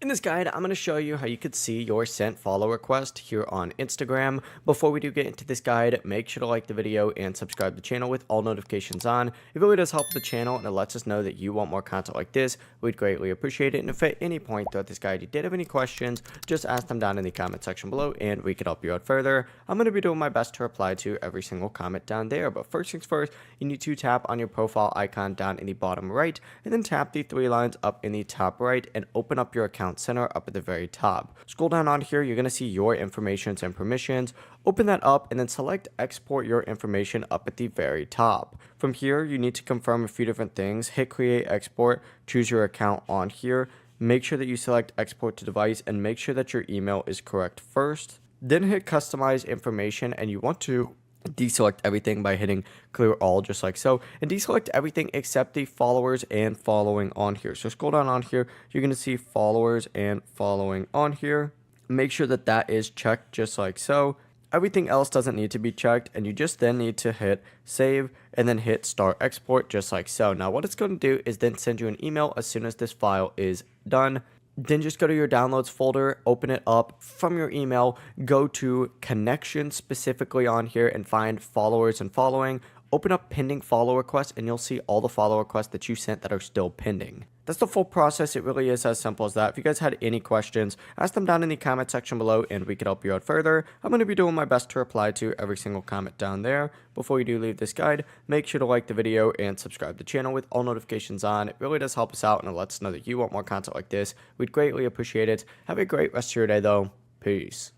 In this guide, I'm going to show you how you could see your sent follow request here on Instagram. Before we do get into this guide, make sure to like the video and subscribe to the channel with all notifications on. It really does help the channel and it lets us know that you want more content like this. We'd greatly appreciate it. And if at any point throughout this guide you did have any questions, just ask them down in the comment section below and we could help you out further. I'm going to be doing my best to reply to every single comment down there. But first things first, you need to tap on your profile icon down in the bottom right and then tap the three lines up in the top right and open up your account center up at the very top. Scroll down on here, you're going to see your informations and permissions. Open that up and then select export your information up at the very top. From here, you need to confirm a few different things. Hit create export, choose your account on here. Make sure that you select export to device and make sure that your email is correct first. Then hit customize information and you want to deselect everything by hitting clear all just like so, and deselect everything except the followers and following on here. So scroll down on here, you're going to see followers and following on here. Make sure that that is checked just like so. Everything else doesn't need to be checked, and you just then need to hit save and then hit start export just like so. Now what it's going to do is then send you an email as soon as this file is done. Then just go to your downloads folder, open it up from your email, go to connections specifically on here and find followers and following. Open up pending follow requests and you'll see all the follow requests that you sent that are still pending. That's the full process. It really is as simple as that. If you guys had any questions, ask them down in the comment section below and we could help you out further. I'm going to be doing my best to reply to every single comment down there. Before you do leave this guide, make sure to like the video and subscribe to the channel with all notifications on. It really does help us out and it lets us know that you want more content like this. We'd greatly appreciate it. Have a great rest of your day though. Peace.